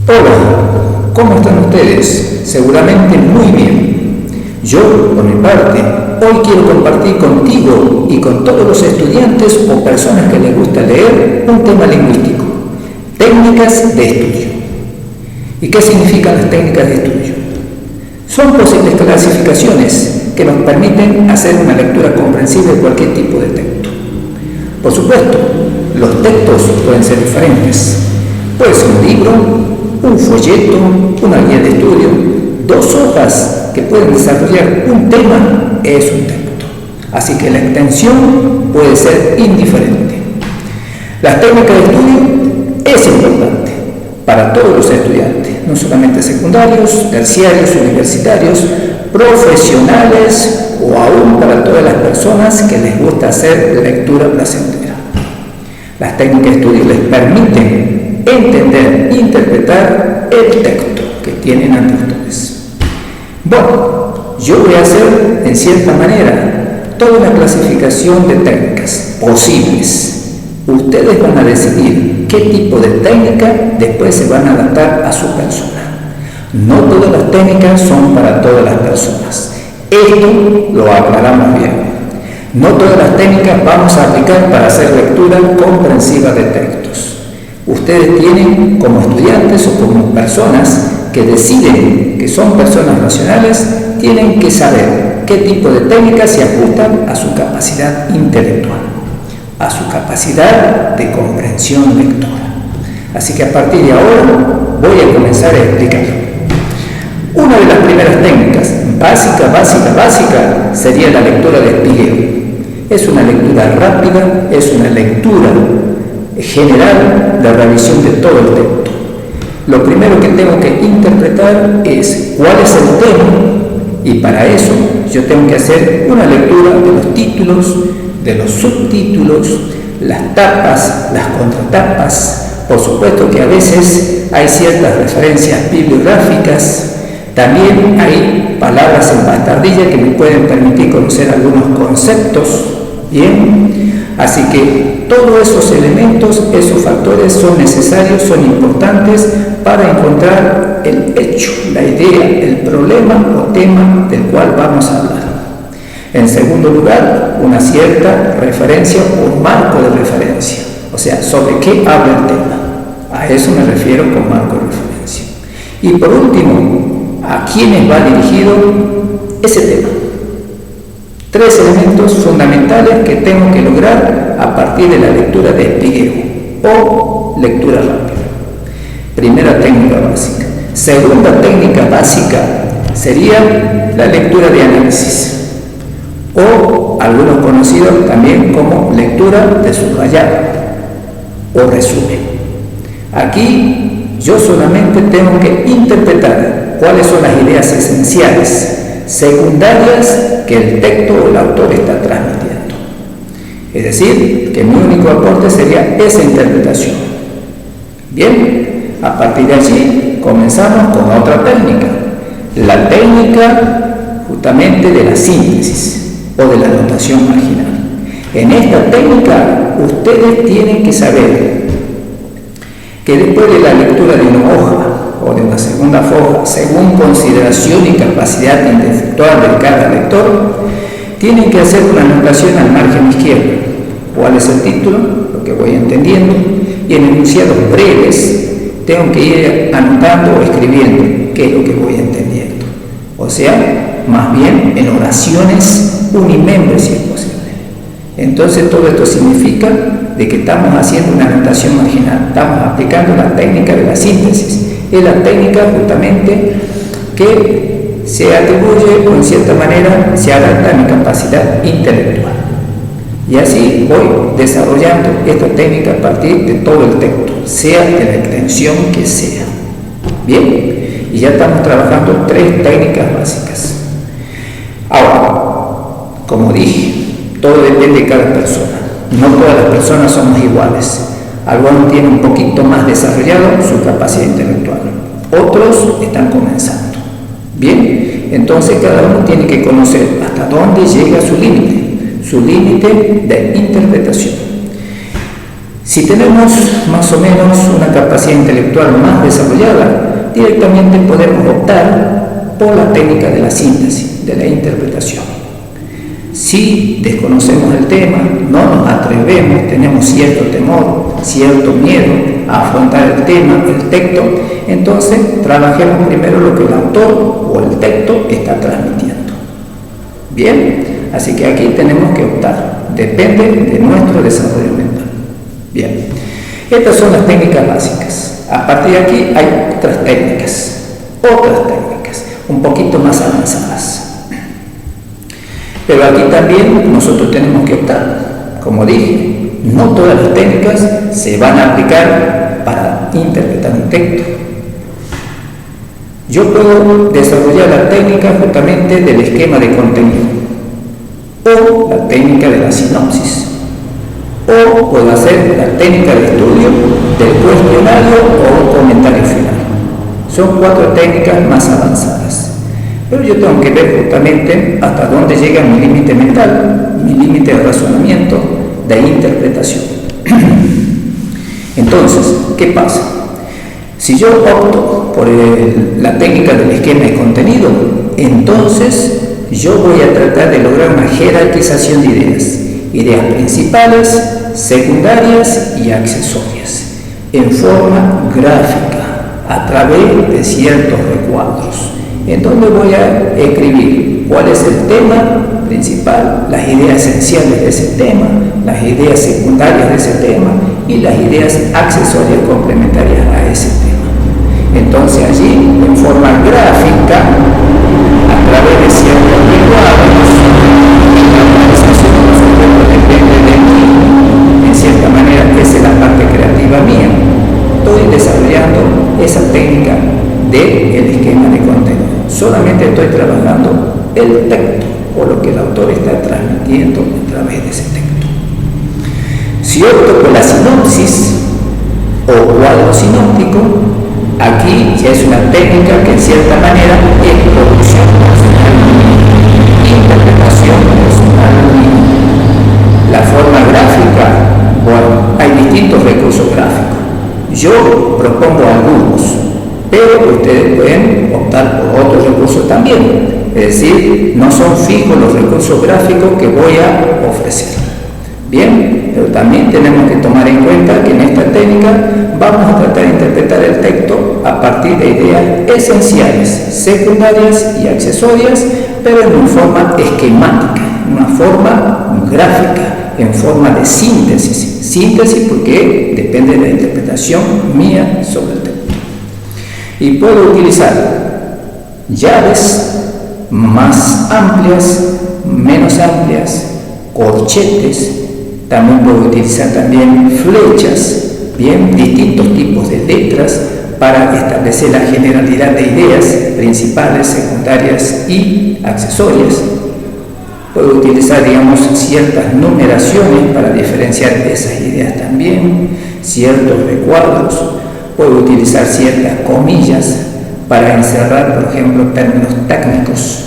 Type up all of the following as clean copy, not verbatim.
Hola, ¿cómo están ustedes? Seguramente muy bien. Yo, por mi parte, hoy quiero compartir contigo y con todos los estudiantes o personas que les gusta leer un tema lingüístico: técnicas de estudio. ¿Y qué significan las técnicas de estudio? Son posibles clasificaciones que nos permiten hacer una lectura comprensible de cualquier tipo de texto. Por supuesto, los textos pueden ser diferentes. Puede ser un libro, un folleto, una guía de estudio, 2 hojas que pueden desarrollar un tema es un texto. Así que la extensión puede ser indiferente. Las técnicas de estudio es importante para todos los estudiantes, no solamente secundarios, terciarios, universitarios, profesionales o aún para todas las personas que les gusta hacer lectura placentera. Las técnicas de estudio les permiten entender e interpretar el texto que tienen ante ustedes. Bueno, yo voy a hacer en cierta manera toda una clasificación de técnicas posibles. Ustedes van a decidir qué tipo de técnica después se van a adaptar a su persona. No todas las técnicas son para todas las personas. Esto lo aclaramos bien. No todas las técnicas vamos a aplicar para hacer lectura comprensiva de textos. Ustedes tienen, como estudiantes o como personas que deciden que son personas racionales, tienen que saber qué tipo de técnicas se ajustan a su capacidad intelectual, a su capacidad de comprensión lectora. Así que a partir de ahora voy a comenzar a explicar. Una de las primeras técnicas, básica, sería la lectura de espigueo. Es una lectura rápida, es una lectura general de revisión de todo el texto. Lo primero que tengo que interpretar es cuál es el tema, y para eso yo tengo que hacer una lectura de los títulos, de los subtítulos, las tapas, las contratapas. Por supuesto que a veces hay ciertas referencias bibliográficas, también hay palabras en bastardilla que me pueden permitir conocer algunos conceptos, ¿bien? Así que todos esos elementos, esos factores son necesarios, son importantes para encontrar el hecho, la idea, el problema o tema del cual vamos a hablar. En segundo lugar, una cierta referencia o marco de referencia, o sea, sobre qué habla el tema. A eso me refiero con marco de referencia. Y por último, ¿a quiénes va dirigido ese tema? 3 elementos fundamentales que tengo que lograr a partir de la lectura de espigueo o lectura rápida. Primera técnica básica. Segunda técnica básica sería la lectura de análisis, o algunos conocidos también como lectura de subrayado o resumen. Aquí yo solamente tengo que interpretar cuáles son las ideas esenciales, secundarias que el texto o el autor está transmitiendo. Es decir, que mi único aporte sería esa interpretación. Bien, a partir de allí comenzamos con otra técnica, la técnica justamente de la síntesis o de la notación marginal. En esta técnica ustedes tienen que saber que después de la lectura de una hoja o de una segunda hoja, según consideración y capacidad intelectual de cada lector, tienen que hacer una anotación al margen izquierdo. ¿Cuál es el título? Lo que voy entendiendo. Y en enunciados breves tengo que ir anotando o escribiendo qué es lo que voy entendiendo. O sea, más bien en oraciones unimembres si es posible. Entonces todo esto significa de que estamos haciendo una anotación marginal, estamos aplicando la técnica de la síntesis. Es la técnica justamente que se atribuye o en cierta manera se adapta a mi capacidad intelectual. Y así voy desarrollando esta técnica a partir de todo el texto, sea de la extensión que sea. Bien, y ya estamos trabajando 3 técnicas básicas. Ahora, como dije, todo depende de cada persona. No todas las personas somos iguales. Algunos tienen un poquito más desarrollado su capacidad intelectual, otros están comenzando. Bien, entonces cada uno tiene que conocer hasta dónde llega su límite de interpretación. Si tenemos más o menos una capacidad intelectual más desarrollada, directamente podemos optar por la técnica de la síntesis, de la interpretación. Si desconocemos el tema, no nos atrevemos, tenemos cierto temor, cierto miedo a afrontar el tema, el texto, entonces trabajemos primero lo que el autor o el texto está transmitiendo. Bien, así que aquí tenemos que optar, depende de nuestro desarrollo mental. Bien, estas son las técnicas básicas. A partir de aquí hay otras técnicas, un poquito más avanzadas. Pero aquí también nosotros tenemos que optar. Como dije, no todas las técnicas se van a aplicar para interpretar un texto. Yo puedo desarrollar la técnica justamente del esquema de contenido, o la técnica de la sinopsis, o puedo hacer la técnica de estudio del cuestionario o un comentario final. Son 4 técnicas más avanzadas. Pero yo tengo que ver justamente hasta dónde llega mi límite mental, mi límite de razonamiento, de interpretación. Entonces, ¿qué pasa? Si yo opto por la técnica del esquema de contenido, entonces yo voy a tratar de lograr una jerarquización de ideas principales, secundarias y accesorias, en forma gráfica, a través de ciertos recuadros, en donde voy a escribir cuál es el tema principal, las ideas esenciales de ese tema, las ideas secundarias de ese tema y las ideas accesorias complementarias a ese tema. Entonces allí, en forma gráfica, a través de ciertos recuadros, la organización por supuesto depende de mí, en cierta manera esa es la parte creativa mía. Estoy desarrollando esa técnica del esquema de contenido. Solamente estoy trabajando el texto o lo que el autor está transmitiendo a través de ese texto. Si opto por la sinopsis o cuadro sinóptico, aquí ya es una técnica que en cierta manera es producción personal, interpretación personal. La forma gráfica, bueno, hay distintos recursos gráficos. Yo propongo algunos, pero ustedes pueden optar por otros recursos también. Es decir, no son fijos los recursos gráficos que voy a ofrecer. Bien, pero también tenemos que tomar en cuenta que en esta técnica vamos a tratar de interpretar el texto a partir de ideas esenciales, secundarias y accesorias, pero en una forma esquemática, en una forma gráfica, en forma de síntesis. Síntesis porque depende de la interpretación mía sobre el texto. Y puedo utilizar llaves más amplias, menos amplias, corchetes, también puedo utilizar también flechas, bien, distintos tipos de letras para establecer la generalidad de ideas principales, secundarias y accesorias. Puedo utilizar, digamos, ciertas numeraciones para diferenciar esas ideas también, ciertos recuadros. Puedo utilizar ciertas comillas para encerrar, por ejemplo, términos técnicos.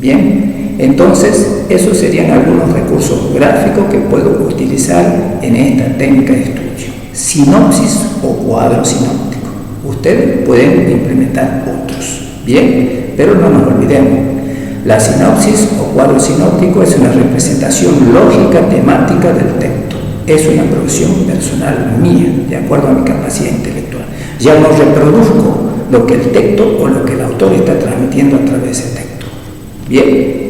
Bien, entonces, esos serían algunos recursos gráficos que puedo utilizar en esta técnica de estudio. Sinopsis o cuadro sinóptico. Ustedes pueden implementar otros. Bien, pero no nos olvidemos. La sinopsis o cuadro sinóptico es una representación lógica temática del texto. Es una producción personal mía, de acuerdo a mi capacidad intelectual. Ya no reproduzco lo que el texto o lo que el autor está transmitiendo a través de ese texto. Bien.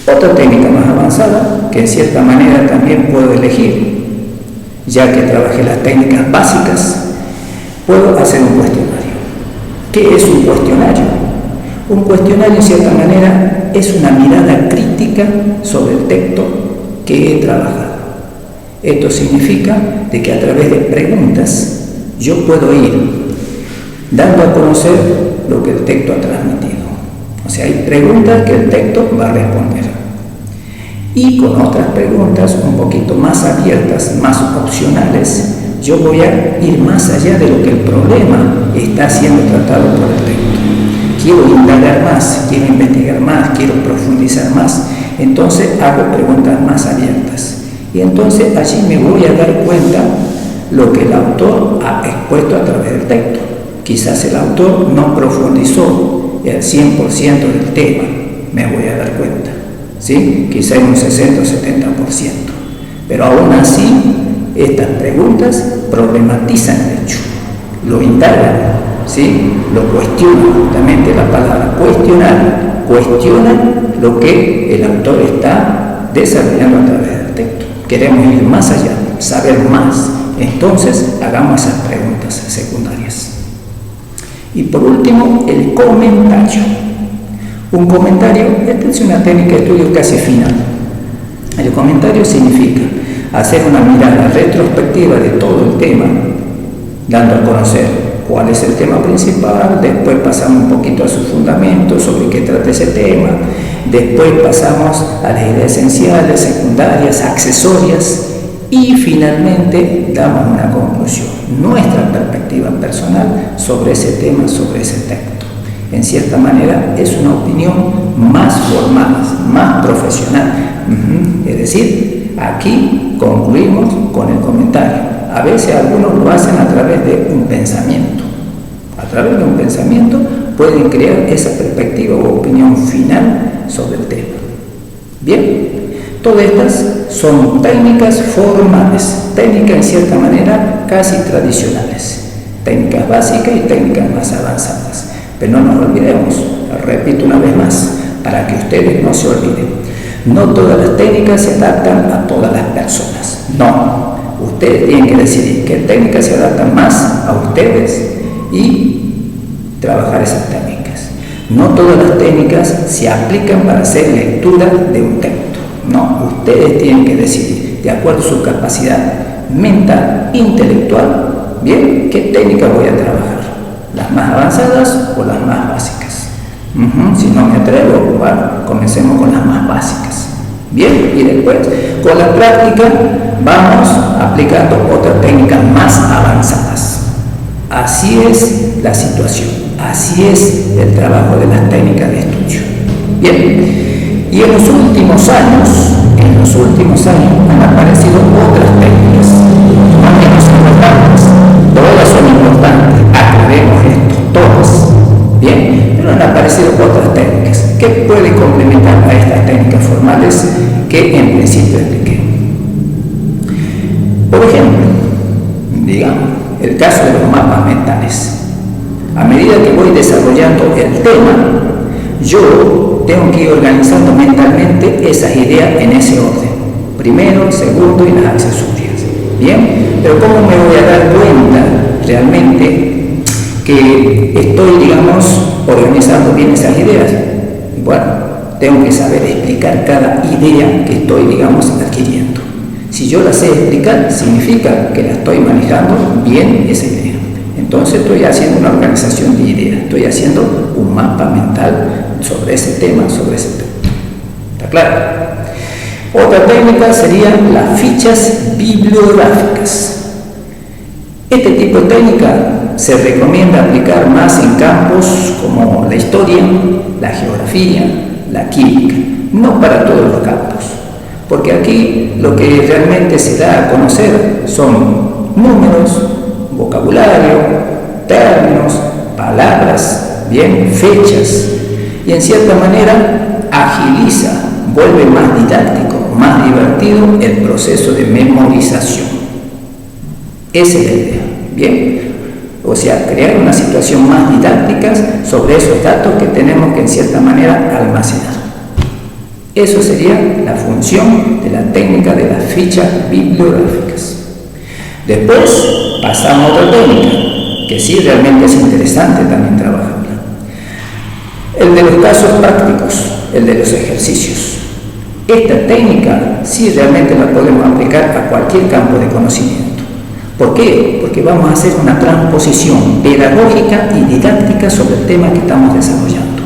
Otra técnica más avanzada, que en cierta manera también puedo elegir, ya que trabajé las técnicas básicas, puedo hacer un cuestionario. ¿Qué es un cuestionario? Un cuestionario, en cierta manera, es una mirada crítica sobre el texto que he trabajado. Esto significa de que a través de preguntas yo puedo ir dando a conocer lo que el texto ha transmitido. O sea, hay preguntas que el texto va a responder. Y con otras preguntas un poquito más abiertas, más opcionales, yo voy a ir más allá de lo que el problema está siendo tratado por el texto. Quiero indagar más, quiero investigar más, quiero profundizar más. Entonces hago preguntas más abiertas. Y entonces allí me voy a dar cuenta lo que el autor ha expuesto a través del texto. Quizás el autor no profundizó el 100% del tema, me voy a dar cuenta, ¿sí? Quizás en un 60 o 70%. Pero aún así, estas preguntas problematizan el hecho, lo indagan, ¿sí? Lo cuestionan, justamente la palabra cuestionan lo que el autor está desarrollando a través del texto. Queremos ir más allá, saber más. Entonces, hagamos esas preguntas secundarias. Y por último, el comentario. Un comentario, esta es una técnica de estudio casi final. El comentario significa hacer una mirada retrospectiva de todo el tema, dando a conocer cuál es el tema principal, después pasamos un poquito a sus fundamentos, sobre qué trata ese tema, después pasamos a las ideas esenciales, secundarias, accesorias, y finalmente damos una conclusión, nuestra perspectiva personal sobre ese tema, sobre ese texto. En cierta manera es una opinión más formada, más profesional. Es decir, aquí concluimos con el comentario. A veces algunos lo hacen a través de un pensamiento. A través de un pensamiento pueden crear esa perspectiva o opinión final sobre el tema. Bien, todas estas son técnicas formales, técnicas en cierta manera casi tradicionales, técnicas básicas y técnicas más avanzadas. Pero no nos olvidemos, repito una vez más, para que ustedes no se olviden, no todas las técnicas se adaptan a todas las personas. No, ustedes tienen que decidir qué técnicas se adaptan más a ustedes y trabajar esas técnicas. No todas las técnicas se aplican para hacer lectura de un texto. No, ustedes tienen que decidir, de acuerdo a su capacidad mental, intelectual, bien, qué técnica voy a trabajar, las más avanzadas o las más básicas. Si no me atrevo, bueno, comencemos con las más básicas. Bien, y después, con la práctica, vamos aplicando otras técnicas más avanzadas. Así es la situación, así es el trabajo de las técnicas de estudio. Bien. Y en los últimos años han aparecido otras técnicas, no menos importantes. Todas son importantes, aclaremos esto, todas. Bien, pero han aparecido otras técnicas que pueden complementar a estas técnicas formales que en principio expliqué. Por ejemplo, digamos, el caso de los mapas mentales. A medida que voy desarrollando el tema, yo tengo que ir organizando mentalmente esas ideas en ese orden. Primero, segundo y las accesorias. Bien, pero ¿cómo me voy a dar cuenta realmente que estoy, digamos, organizando bien esas ideas? Bueno, tengo que saber explicar cada idea que estoy, digamos, adquiriendo. Si yo la sé explicar, significa que la estoy manejando bien esa idea. Entonces estoy haciendo una organización de ideas, estoy haciendo un mapa mental sobre ese tema, sobre ese tema. ¿Está claro? Otra técnica serían las fichas bibliográficas. Este tipo de técnica se recomienda aplicar más en campos como la historia, la geografía, la química, no para todos los campos, porque aquí lo que realmente se da a conocer son números, vocabulario, términos, palabras, bien, fechas, y en cierta manera agiliza, vuelve más didáctico, más divertido el proceso de memorización. Esa es la idea, bien, o sea, crear una situación más didáctica sobre esos datos que tenemos que en cierta manera almacenar. Eso sería la función de la técnica de las fichas bibliográficas. Después pasamos a otra técnica, que sí realmente es interesante también trabajarla. El de los casos prácticos, el de los ejercicios. Esta técnica sí realmente la podemos aplicar a cualquier campo de conocimiento. ¿Por qué? Porque vamos a hacer una transposición pedagógica y didáctica sobre el tema que estamos desarrollando,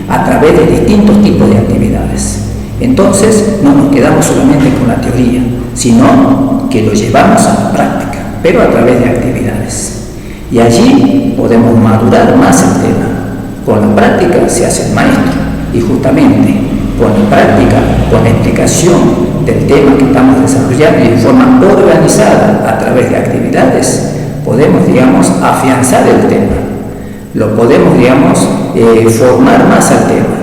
a través de distintos tipos de actividades. Entonces, no nos quedamos solamente con la teoría, sino que lo llevamos a la práctica, pero a través de actividades. Y allí podemos madurar más el tema. Con la práctica se hace el maestro, y justamente con práctica, con explicación del tema que estamos desarrollando y en forma organizada a través de actividades, podemos, digamos, afianzar el tema, lo podemos, digamos, formar más al tema,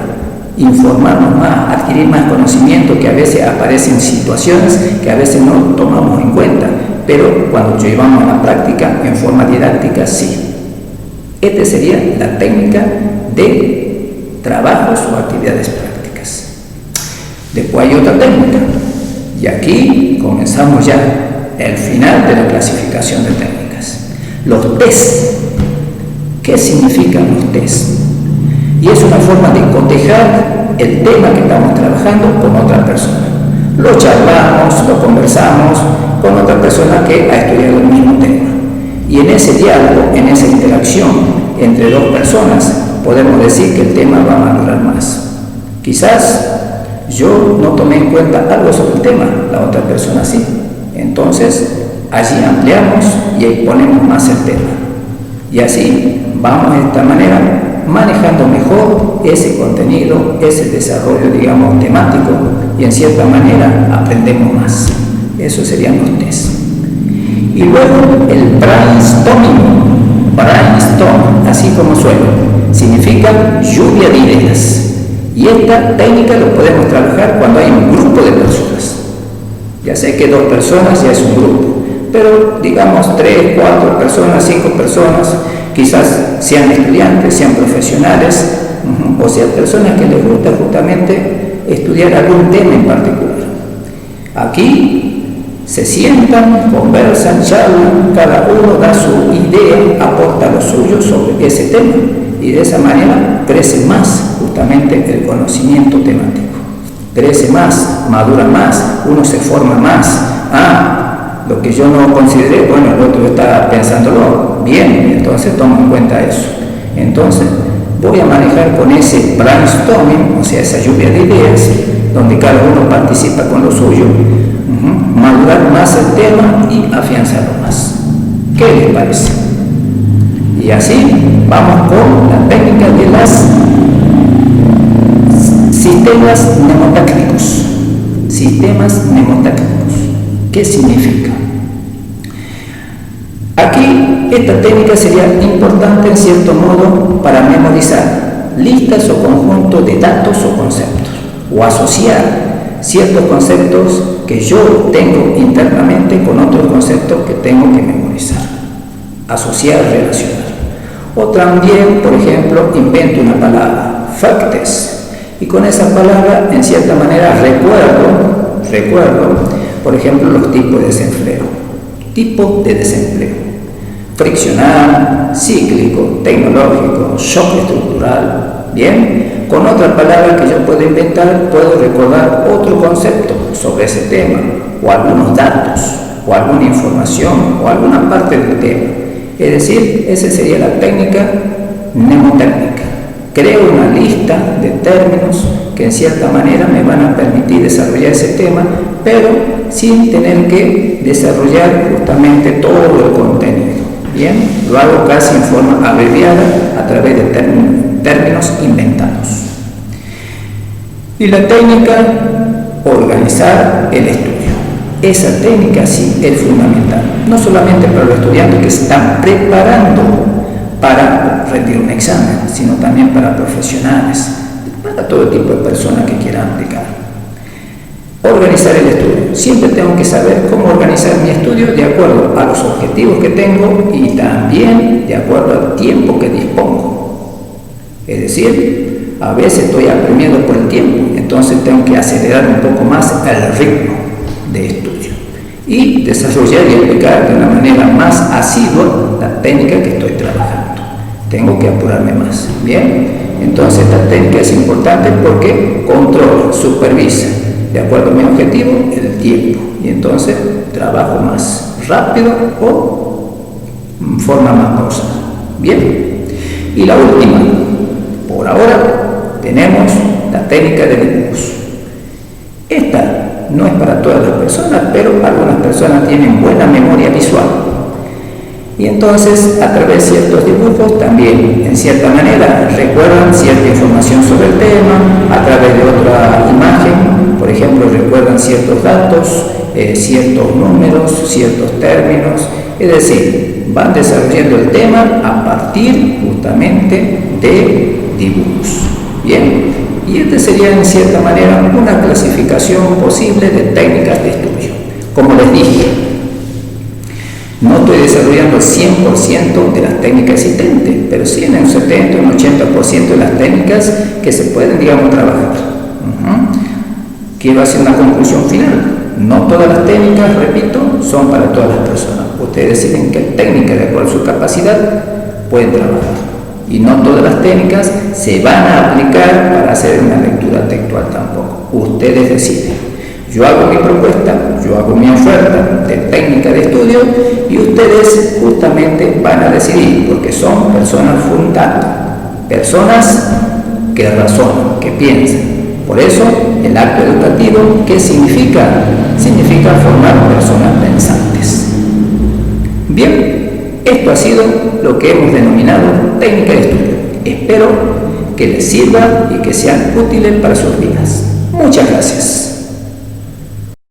informarnos más, adquirir más conocimiento, que a veces aparecen situaciones que a veces no tomamos en cuenta, pero cuando llevamos a la práctica en forma didáctica, sí. Esta sería la técnica de trabajos o actividades prácticas. Después hay otra técnica, y aquí comenzamos ya el final de la clasificación de técnicas. Los test. ¿Qué significan los test? Y es una forma de cotejar el tema que estamos trabajando con otra persona. Lo charlamos, lo conversamos con otra persona que ha estudiado el mismo tema. Y en ese diálogo, en esa interacción entre dos personas, podemos decir que el tema va a madurar más. Quizás yo no tomé en cuenta algo sobre el tema, la otra persona sí. Entonces, allí ampliamos y exponemos más el tema. Y así vamos de esta manera manejando mejor ese contenido, ese desarrollo, digamos, temático, y en cierta manera aprendemos más. Esos serían los test. Y luego el brainstorming, así como suena, significa lluvia de ideas. Y esta técnica lo podemos trabajar cuando hay un grupo de personas. Ya sé que 2 personas ya es un grupo, pero digamos 3, 4 personas, 5 personas, quizás sean estudiantes, sean profesionales, o sean personas que les gusta justamente estudiar algún tema en particular. Aquí se sientan, conversan, charlan, cada uno da su idea, aporta lo suyo sobre ese tema, y de esa manera crece más justamente el conocimiento temático. Crece más, madura más, uno se forma más. Lo que yo no consideré, bueno, el otro está pensándolo bien, entonces tomo en cuenta eso. Entonces voy a manejar con ese brainstorming, o sea, esa lluvia de ideas, donde cada uno participa con lo suyo, madurar más el tema y afianzarlo más. ¿Qué les parece? Y así vamos con la técnica de los sistemas mnemotácticos. Sistemas mnemotácticos. ¿Qué significa? Aquí esta técnica sería importante en cierto modo para memorizar listas o conjuntos de datos o conceptos, o asociar ciertos conceptos que yo tengo internamente con otros conceptos que tengo que memorizar, asociar, relacionar. O también, por ejemplo, invento una palabra, factes, y con esa palabra en cierta manera recuerdo, por ejemplo, los tipos de desempleo. Tipo de desempleo: friccional, cíclico, tecnológico, shock estructural. Bien, con otra palabra que yo puedo inventar, puedo recordar otro concepto sobre ese tema, o algunos datos, o alguna información, o alguna parte del tema. Es decir, esa sería la técnica mnemotécnica. Creo una lista de términos que en cierta manera me van a permitir desarrollar ese tema, pero sin tener que desarrollar justamente todo el contenido. Bien, lo hago casi en forma abreviada a través de términos inventados. Y la técnica, organizar el estudio. Esa técnica sí es fundamental, no solamente para los estudiantes que se están preparando para rendir un examen, sino también para profesionales, para todo tipo de personas que quieran aplicar. Organizar el estudio. Siempre tengo que saber cómo organizar mi estudio de acuerdo a los objetivos que tengo y también de acuerdo al tiempo que dispongo. Es decir, a veces estoy apremiado por el tiempo, entonces tengo que acelerar un poco más el ritmo de estudio y desarrollar y aplicar de una manera más asidua la técnica que estoy trabajando. Tengo que apurarme más. Bien, entonces esta técnica es importante porque controla, supervisa de acuerdo a mi objetivo el tiempo, y entonces trabajo más rápido o en forma más pausada. Bien, y la última, por ahora, tenemos la técnica de dibujos. Esta no es para todas las personas, pero algunas personas tienen buena memoria visual. Y entonces, a través de ciertos dibujos, también, en cierta manera, recuerdan cierta información sobre el tema, a través de otra imagen, por ejemplo, recuerdan ciertos datos, ciertos números, ciertos términos, es decir, van desarrollando el tema a partir justamente de dibujos. Bien, y esta sería en cierta manera una clasificación posible de técnicas de estudio. Como les dije, no estoy desarrollando el 100% de las técnicas existentes, pero sí en un 70, un 80% de las técnicas que se pueden, digamos, trabajar. Quiero hacer una conclusión final. No todas las técnicas, repito, son para todas las personas. Ustedes deciden qué técnica, de acuerdo a su capacidad, pueden trabajar. Y no todas las técnicas se van a aplicar para hacer una lectura textual tampoco. Ustedes deciden. Yo hago mi propuesta, yo hago mi oferta de técnica de estudio y ustedes justamente van a decidir, porque son personas fundantes, personas que razonan, que piensan. Por eso, el acto educativo, ¿qué significa? Significa formar personas pensantes. Bien, esto ha sido lo que hemos denominado técnica de estudio. Espero que les sirva y que sean útiles para sus vidas. Muchas gracias.